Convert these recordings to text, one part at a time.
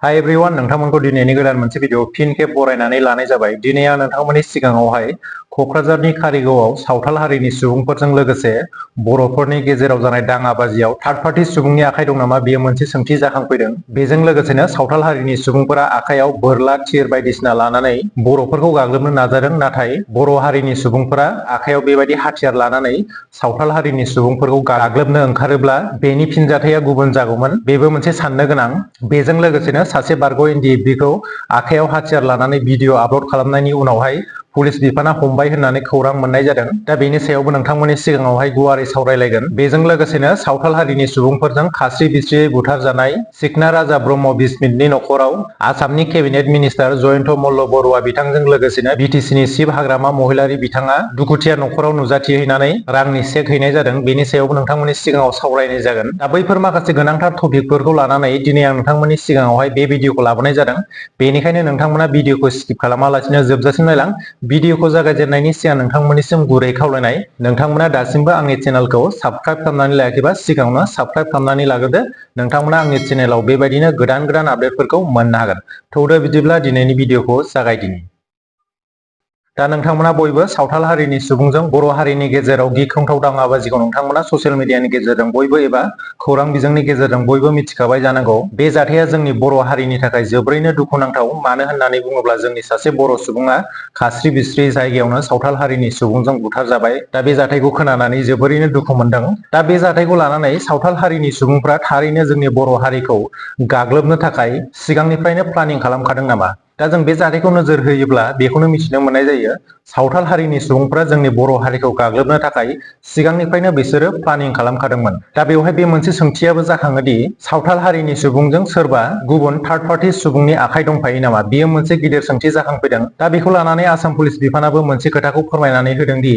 Hi everyone, नोंथांमोनखौ दिनैनि गोदान मोनसे भिडिअ फिन खेब बरायनानै लानाय जाबाय। दिनै आं नोंथांमोननि सिगाङावहाय क'क्राझारनि कारिगावआव सावथाल हारिनि सुबुंफोरजों लोगोसे बर'फोरनि गेजेराव जानाय दाङाबाजियाव थार्ड पार्टी सुबुंनि आखाइ दं नामा बेयो मोनसे सोंथि जाखांफैदों। बेजों लोगोसेनो सावथाल हारिनि सुबुंफोरा आखायाव बोरला थिर बायदिसिना लानानै बर'फोरखौ गाग्लोबनो नाजादों, नाथाय बर' हारिनि सुबुंफोरा आखायाव बेबायदि हाथियार लानानै सावथाल हारिनि सुबुंफोरखौ गाग्लोबनो ओंखारोब्ला बेनि फिनजाथाया गुबुन जागौमोन। बेबो मोनसे साननो गोनां। बेजों लोगोसेनो सासे बारग' एनडिएफबिखौ आखायाव हाथियार लानानै भिडिअ आपल'ड खालामनायनि उनावहाय पुलिस बिफाना हमबाय होननानै खौरां मोननाय जादों। दा बेनि सायावबो नोंथांमोननि सिगाङावहाय गुवारै सावरायलायगोन। बेजों लोगोसेनो सावथाल हारिनि सुबुंफोरजों खास्रि बिस्रियै बुथारजानाय सिखना राजा ब्रह्म बिस्मितनि न'खराव आसामनि केबिनेट मिनिस्टार जयन्त मल्ल बरुवा बिथांजों लोगोसेनो बिटिसिनि चिफ हाग्रामा महिलारि बिथाङा दुखुथिया न'खराव नुजाथिहैनानै रांनि चेक हैनाय जादों। बेनि सायावबो नोंथांमोननि सिगाङाव सावरायनाय जागोन। दा बैफोर माखासे गोनांथार टपिकफोरखौ लानानै दिनै आं नोंथांमोननि सिगाङावहाय बे भिडिअखौ लाबोनाय जादों। बेनिखायनो नोंथांमोना भिडिअखौ स्किप खालामालासिनो जोबजासिम नायलां। भिडिअखौ जागायजेननायनि सिगां नोंथांमोननिसिम गुरै खावलायनाय, नोंथांमोना दासिमबो आंनि चेनेलखौ साबस्क्राइब खालामनानै लायाखैबा सिगाङावनो साबस्क्राइब खालामनानै लाग्रोदो। नोंथांमोना आंनि चेनेलाव बेबायदिनो गोदान आपडेटफोरखौ मोननो हागोन। थौदो बिदिब्ला दिनैनि भिडिअखौ जागायदिनि। दा नोंथांमोना बयबो सावथाल हारिनि सुबुंजों बर' हारिनि गेजेराव गिख्रंथाव दाङाबाजिखौ नोंथांमोना ससियेल मिडियानि गेजेरजों बयबो एबा खौरां बिजोंनि गेजेरजों बयबो मिथिखाबाय जानांगौ। बे जाथाया जोंनि बर' हारिनि थाखाय जोबोरैनो दुखुनांथाव। मानो होननानै बुङोब्ला जोंनि सासे बर' सुबुङा खास्रि बिस्रि जायगायावनो सावथाल हारिनि सुबुंजों बुथारजाबाय। दा बे जाथायखौ खोनानानै जोबोरैनो दुखु मोनदों। दा बे जाथायखौ लानानै सावथाल हारिनि सुबुंफ्रा थारैनो जोंनि बर' हारिखौ गाग्लोबनो थाखाय सिगांनिफ्रायनो प्लानिं खालामखादों नामा? दा जों बे जाथायखौ नोजोर होयोब्ला बेखौनो मिथिनो मोननाय जायो, सावथाल हारिनि सुबुंफ्रा जोंनि बर' हारिखौ गाग्लोबनो थाखाय सिगांनिफ्रायनो बिसोरो प्लानिं खालामखादोंमोन। दा बेवहाय बे मोनसे सोंथियाबो जाखाङोदि सावथाल हारिनि सुबुंजों सोरबा गुबुन थार्ड पार्टी सुबुंनि आखाइ दंफायो नामा? बेयो मोनसे गिदिर सोंथि जाखांफैदों। दा बेखौ लानानै आसाम पुलिस बिफानाबो मोनसे खोथाखौ फोरमायनानै होदों दि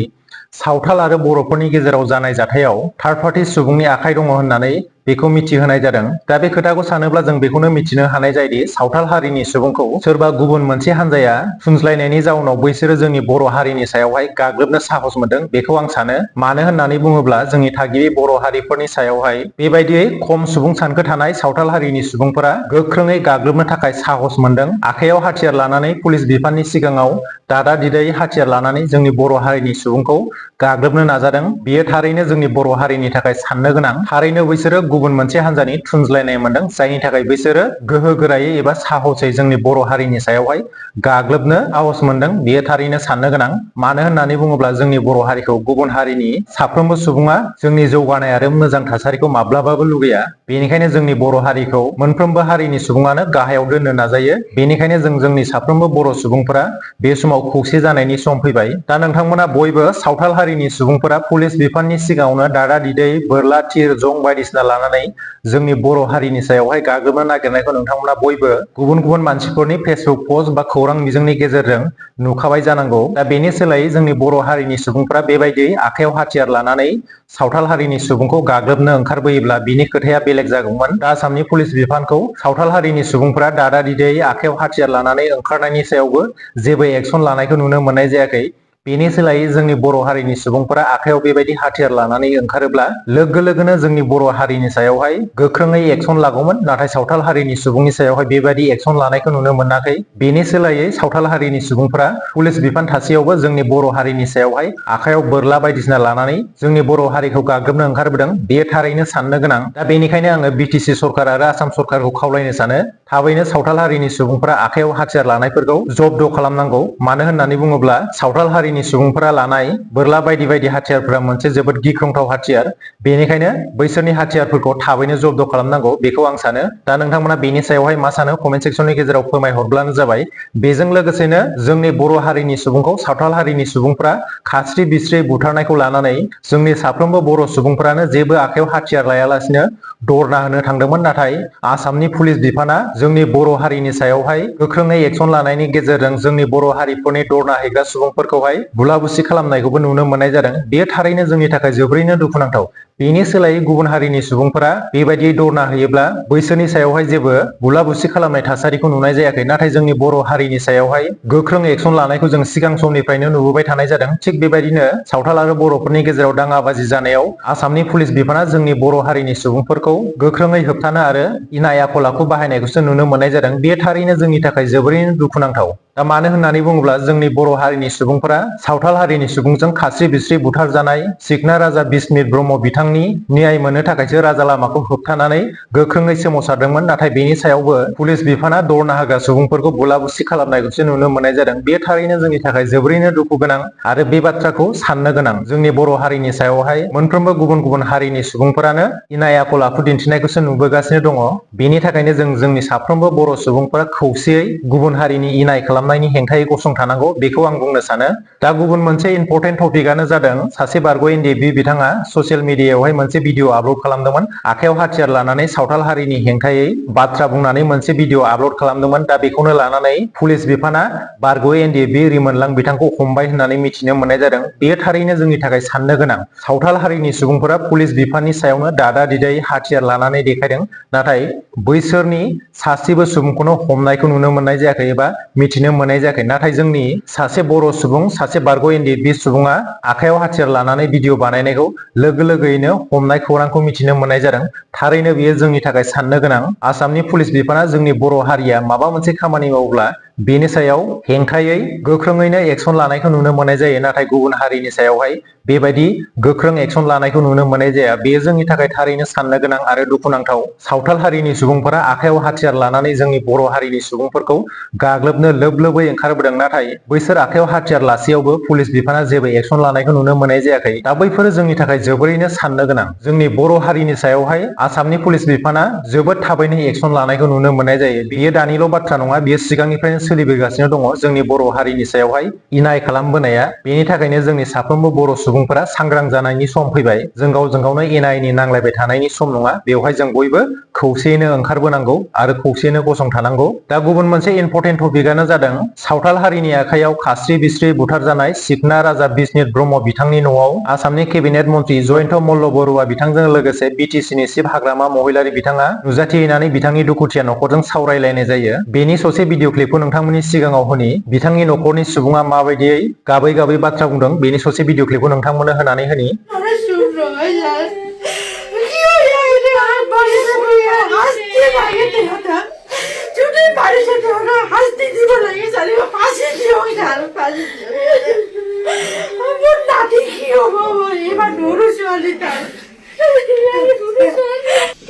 सावथाल आरो बर'फोरनि गेजेराव जानाय जाथायाव थार्ड पार्टी सुबुंनि आखाइ दङ होननानै बेखौ मिथिहोनाय जादों। दा बे खोथाखौ सानोब्ला जों बेखौनो मिथिनो हानाय जायोदि सावथाल हारिनि सुबुंखौ सोरबा गुबुन मोनसे हान्जाया फुंज्लायनायनि जाउनाव बैसोरो जोंनि बर' हारिनि सायावहाय गाग्लोबनो साहस मोनदों, बेखौ आं सानो। मानो होननानै बुङोब्ला जोंनि थागिबि बर' हारिफोरनि सायावहाय बेबायदियै खम सुबुं सानखो थानाय सावथाल हारिनि सुबुंफोरा गोख्रोङै गाग्लोबनो थाखाय साहस मोनदों। आखायाव हाथियार लानानै पुलिस बिफाननि सिगाङाव दादा दिदायै हाथियार लानानै जोंनि बर' हारिनि सुबुंखौ गाग्लोबनो नाजादों। बेयो थारैनो जोंनि बर' हारिनि थाखाय साननो गोनां। थारैनो बैसोरो गुबुन मोनसे हान्जानि थुनज्लायनाय मोनदों, जायनि थाखाय बैसोरो गोहो गोरायै एबा साहसै जोंनि बर' हारिनि सायावहाय गाग्लोबनो साहस मोनदों। बेयो थारैनो साननो गोनां। मानो होननानै बुङोब्ला जोंनि बर' हारिखौ गुबुन हारिनि साफ्रोमबो सुबुङा जोंनि जौगानाय आरो मोजां थासारिखौ माब्लाबाबो लुगैया। बेनिखायनो जोंनि बर' हारिखौ मोनफ्रोमबो हारिनि सुबुङानो गाहायाव दोननो नाजायो। बेनिखायनो जोंनि साफ्रोमबो बर' सुबुंफोरा बे समाव खौसे जानायनि सम फैबाय। दा नोंथांमोना बयबो सावथाल हारिनि सुबुंफोरा पुलिस बिफाननि सिगाङावनो दादा दिदै बोरला थिर जं बायदिसिना लानानै जोंनि बर' हारिनि सायावहाय गाग्लोबनो नागिरनायखौ नोंथांमोना बयबो गुबुन गुबुन मानसिफोरनि फेसबुक पस्ट बा खौरां बिजोंनि गेजेरजों नुखाबाय जानांगौ। दा बेनि सोलायै जोंनि बर' हारिनि सुबुंफोरा बेबायदि आखायाव हाथियार लानानै सावथाल हारिनि सुबुंखौ गाग्लोबनो ओंखारबोयोब्ला बिनि खोथाया बेलेग जागौमोन। दा आसामनि पुलिस बिफानखौ सावथाल हारिनि सुबुंफोरा दादा दिदै आखायाव हाथियार लानानै ओंखारनायनि सायावबो जेबो एक्सन लानायखौ नुनो मोननाय जायाखै। बेनि सोलायै जोंनि बर' हारिनि सुबुंफोरा आखायाव बेबायदि हाथियार लानानै ओंखारोब्ला लोगो लोगोनो जोंनि बर' हारिनि सायावहाय गोख्रोङै एक्सन लागौमोन। नाथाय सावथाल हारिनि सुबुंनि सायावहाय बेबायदि एक्सन लानायखौ नुनो मोनाखै। बेनि सोलायै सावथाल हारिनि सुबुंफोरा पुलिस बिफान थासेयावबो जोंनि बर' हारिनि सायावहाय आखायाव बोरला बायदिसिना लानानै जोंनि बर' हारिखौ गाग्लोबनो ओंखारबोदों। बेयो थारैनो साननो गोनां। दा बेनिखायनो आङो बिटिसि सरकार आरो आसाम सरकारखौ खावलायनो सानो, थाबैनो सावथाल हारिनि सुबुंफोरा आखायाव हाथियार लानायफोरखौ जब्द खालामनांगौ। मानो होननानै बुङोब्ला सावथाल हारिनि सुबुंफोरा लानाय बोरला बायदि बायदि हाथियारफोरा मोनसे जोबोद गिख्रंथाव हाथियार। बेनिखायनो बैसोरनि हाथियारफोरखौ थाबैनो जब्द खालामनांगौ, बेखौ आं सानो। दा नोंथांमोना बेनि सायावहाय मा सानो कमेन्ट सेक्सननि गेजेराव फोरमायहरब्लानो जाबाय। बेजों लोगोसेनो जोंनि बर' हारिनि सुबुंखौ सावथाल हारिनि सुबुंफ्रा खास्रि बिस्रि बुथारनायखौ लानानै जोंनि साफ्रोमबो बर' सुबुंफोरानो जेबो आखायाव हाथियार लायालासिनो धरना होनो थांदोंमोन। नाथाय आसामनि पुलिस बिफाना जोंनि बर' हारिनि सायावहाय गोख्रोङै एक्सन लानायनि गेजेरजों जोंनि बर' हारिफोरनि धरना हैग्रा सुबुंफोरखौहाय बुला बुसि खालामनायखौबो नुनो मोननाय जादों। बेयो थारैनो जोंनि थाखाय जोबोरैनो दुखुनांथाव। बेनि सोलायै गुबुन हारिनि सुबुंफोरा बेबायदि दरना होयोब्ला बैसोरनि सायावहाय जेबो बुला बुसि खालामनाय थासारिखौ नुनाय जायाखै। नाथाय जोंनि बर' हारिनि सायावहाय गोख्रों एक्सन लानायखौ जों सिगां समनिफ्रायनो नुबोबाय थानाय जादों। थिग बेबायदिनो सावथाल आरो बर'फोरनि गेजेराव दाङाबाजि जानायाव आसामनि पुलिस बिफाना जोंनि बर' हारिनि सुबुंफोरखौ गोख्रोङै होबथानो आरो इनाय आखल आखु बाहायनायखौसो नुनो मोननाय जादों। बे थारैनो जोंनि थाखाय जोबोरैनो दुखुनांथाव। दा मानो होननानै बुङोब्ला जोंनि बर' हारिनि सुबुंफोरा सावथाल हारिनि सुबुंजों खास्रि बिस्रि बुथारजानाय सिखना राजा बिस्मित ब्रह्म बिथांनि न्याय मोननो थाखायसो राजा लामाखौ होबथानानै गोख्रोङै सोमावसारदोंमोन। नाथाय बेनि सायावबो पुलिस बिफाना दरना होग्रा सुबुंफोरखौ बुला बुसि खालामनायखौसो नुनो मोननाय जादों। बे थारैनो जोंनि थाखाय जोबोरैनो दुखु गोनां आरो बे बाथ्राखौ साननो गोनां। जोंनि बर' हारिनि सायावहाय मोनफ्रोमबो गुबुन गुबुन हारिनि सुबुंफोरानो इनाय आखल आखु दिन्थिनायखौसो नुबोगासिनो दङ। बेनि थाखायनो जोंनि साफ्रोमबो बर' सुबुंफोरा खौसेयै गुबुन हारिनि इनाय खालामनायनि हेंथायै गसंथानांगौ, बेखौ आं बुंनो सानो। दा गुबुन मोनसे इम्परटेन्ट टपिकआनो जादों सासे बारग' एनडिएफबि बिथाङा ससियेल मिडियायावहाय मोनसे भिडिअ आपल'ड खालामदोंमोन। आखायाव हाथियार लानानै सावथाल हारिनि हेंथायै बाथ्रा बुंनानै मोनसे भिडिअ आपल'ड खालामदोंमोन। दा बेखौनो लानानै पुलिस बिफाना बारग' एनडिएफबि रिमोनलां बिथांखौ हमबाय होननानै मिथिनो मोननाय जादों। बेयो थारैनो जोंनि थाखाय साननो गोनां। सावथाल हारिनि सुबुंफोरा पुलिस बिफाननि सायावनो दादा दिदायै हाथियार लानानै देखायदों। नाथाय बैसोरनि सासेबो सुबुंखौनो हमनायखौ नुनो मोननाय जायाखै एबा मिथिनो मोननाय जायाखै। नाथाय जोंनि सासे बर' सुबुं, सासे बारग' एनडिएफबि सुबुङा आखायाव हाथियार लानानै भिडिअ बानायनायखौ लोगो लोगोयैनो हमनाय खौरांखौ मिथिनो मोननाय जादों। थारैनो बेयो जोंनि थाखाय साननो गोनां। आसामनि पुलिस बिफाना जोंनि बर' हारिया माबा मोनसे खामानि मावोब्ला बेनि सायाव हेंथायै गोख्रोङैनो एक्सन लानायखौ नुनो मोननाय जायो। नाथाय गुबुन हारिनि सायावहाय बेबायदि गोख्रों एक्सन लानायखौ नुनो मोननाय जाया। बेयो जोंनि थाखाय थारैनो साननो गोनां आरो दुखुनांथाव। सावथाल हारिनि सुबुंफोरा आखायाव हाथियार लानानै जोंनि बर' हारिनि सुबुंफोरखौ गाग्लोबनो लोब लोबै ओंखारबोदों। नाथाय बैसोर आखायाव हाथियार लासेयावबो पुलिस बिफाना जेबो एक्सन लानायखौ नुनो मोननाय जायाखै। दा बैफोरो जोंनि थाखाय जोबोरैनो साननो गोनां। जोंनि बर' हारिनि सायावहाय आसामनि पुलिस बिफाना जोबोद थाबैनो एक्सन लानायखौ नुनो मोननाय जायो। बेयो दानिल' बाथ्रा नङा, बेयो सिगांनिफ्रायनो सोलिबोगासिनो दङ जोंनि बर' हारिनि सायावहाय इनाय खालामबोनाया। बेनि थाखायनो जोंनि साफ्रोमबो बर' सुबुंफोरा सांग्रां जानायनि सम फैबाय। जों गावजों गावनो एना एनि नांलायबाय थानायनि सम नङा। बेवहाय जों बयबो खौसेयैनो ओंखारबोनांगौ आरो खौसेयैनो गसंथानांगौ। दा गुबुन मोनसे इम्परटेन्ट टपिकआनो जादों सावथाल हारिनि आखायाव खास्रि बिस्रि बुथारजानाय सिखना राजा बिस्मित ब्रह्म बिथांनि न'आव आसामनि केबिनेट मन्त्रि जयन्त मल्ल बरुवा बिथांजों लोगोसे बिटिसिनि चिफ हाग्रामा महिलारि बिथाङा नुजाथिहैनानै बिथांनि दुखुथिया न'खरजों सावरायलायनाय जायो। बेनि ससे भिडिअ क्लिपखौ नोंथांमोननि सिगाङाव होनि। बिथांनि न'खरनि सुबुङा माबायदियै गाबै गाबै बाथ्रा बुंदों, बेनि ससे भिडिअ क्लिपखौ नोंथांमोननो होनानै होनि।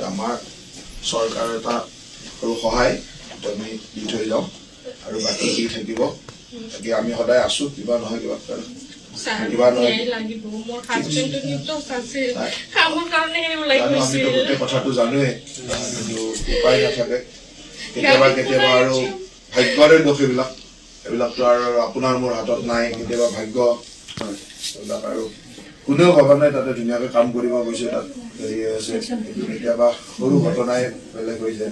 আমাৰ চৰকাৰৰ এটা সৰু সহায় আমি দি থৈ যাওঁ আৰু বাকী দি থাকিব। বাকী আমি সদায় আছো, কিবা নহয় কিবা গোটেই কথাটো জানোৱেই, কিন্তু উপায় নাথাকে। কেতিয়াবা কেতিয়াবা আৰু ভাগ্যৰে দোষ এইবিলাকতো আৰু আপোনাৰ মোৰ হাতত নাই। কেতিয়াবা ভাগ্য এইবিলাক আৰু কোনেও ভবা নাই তাতে ধুনীয়াকৈ কাম কৰিব গৈছে, তাত হেৰি আছে। কেতিয়াবা সৰু ঘটনাই বেলেগ হৈ যায়।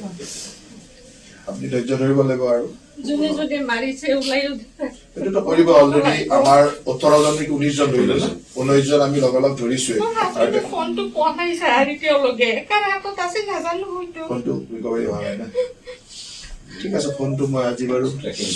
আপুনি ধৈৰ্য ধৰিব লাগিব আৰু এইটোতো কৰিব। অলৰেডি আমাৰ 18জন নেকি 19জন ধৰি লৈছে। 19জন আমি লগালগ ধৰিছোৱে। ফোনটো ৰিকভাৰী হোৱা নাই না? ঠিক আছে, ফোনটো মই আজি বাৰু ট্ৰেকিং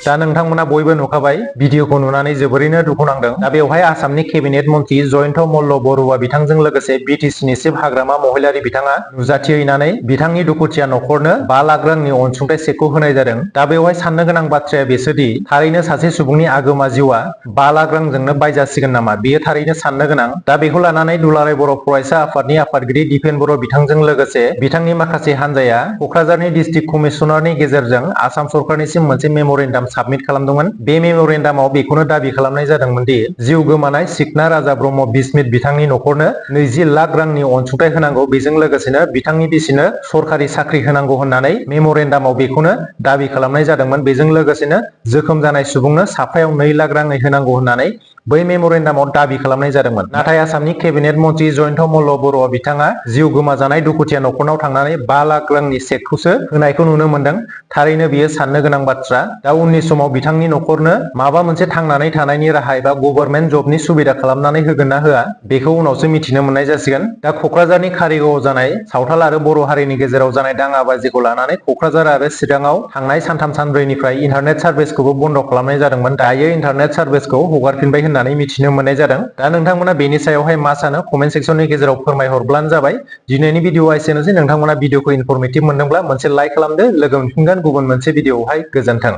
दा नोंथांमोना बयबो नुखाबाय, भिडिअखौ नुनानै जोबोरैनो दुखु नांदों। दा बेवहाय आसामनि केबिनेट मन्त्रि जयन्त मल्ल बरुवा बिथांजों लोगोसे बिटिसिनि चिफ हाग्रामा महिलारि बिथाङा नुजाथिहैनानै बिथांनि दुखुथिया न'खरनो 5 लाख रांनि अनसुंथाइ चेकखौ होनाय जादों। दा बेवहाय साननो गोनां बाथ्राया बेसोदि थारैनो सासे सुबुंनि आगोमा जिउआ 5 लाख रांजोंनो बायजासिगोन नामा? बेयो थारैनो साननो गोनां। दा बेखौ लानानै दुलाराय बर' फरायसा आफादनि आफादगिरि दिपेन बर' बिथांजों लोगोसे बिथांनि माखासे हान्जाया क'क्राझारनि डिस्ट्रिक्ट कमिशनारनि गेजेरजों आसाम सरकारनिसिम मोनसे मेम'रेन्डाम साबमिट खालामदोंमोन। बे मेम'रेन्डामाव बेखौनो दाबि खालामनाय जादोंमोन दि जिउ गोमानाय सिकना राजा ब्रह्म बिस्मित बिथांनि न'खरनो 20 लाख रांनि अनसुंथाइ होनांगौ, बेजों लोगोसेनो बिथांनि बिसिनो सरखारि साख्रि होनांगौ होननानै मेम'रेन्डामाव बेखौनो दाबि खालामनाय जादोंमोन। बेजों लोगोसेनो जोखोम जानाय सुबुंनो साफायाव 2 लाख राङै होनांगौ होननानै बै मेम'रेन्डामाव दाबि खालामनाय जादोंमोन। नाथाय आसामनि केबिनेट मन्त्रि जयन्त मल्ल बर'आ बिथाङा जिउ गोमाजानाय दुखुथिया न'खरनाव थांनानै 5 लाख रांनि चेकखौसो होनायखौ नुनो मोनदों। थारैनो बियो साननो गोनां बाथ्रा। दा उननि समाव बिथांनि न'खरनो माबा मोनसे थांनानै थानायनि राहा एबा गभर्नमेन्ट जबनि सुबिदा खालामनानै होगोन ना होआ बेखौ उनावसो मिथिनो मोननाय जासिगोन। दा क'क्राझारनि कारिगावआव जानाय सावथाल आरो बर' हारिनि गेजेराव जानाय दाङाबाजिखौ लानानै क'क्राझार आरो चिराङाव थांनाय सानथाम सानब्रैनिफ्राय इन्टारनेट सार्भिसखौबो बन्द' खालामनाय जादोंमोन। दायो इन्टारनेट सार्भिसखौ हगारफिनबाय होननानै मिथिनो मोननाय जादों। दा नोंथांमोना बेनि सायावहाय मा सानो कमेन्ट सेक्सननि गेजेराव फोरमायहरब्लानो जाबाय। दिनैनि भिडिअआ एसेनोसै। नोंथांमोना भिडिअखौ इनफरमेटिभ मोनदोंब्ला मोनसे लाइक खालामदो। लोगो मोनफिनगोन गुबुन मोनसे भिडिअआवहाय। गोजोन्थों।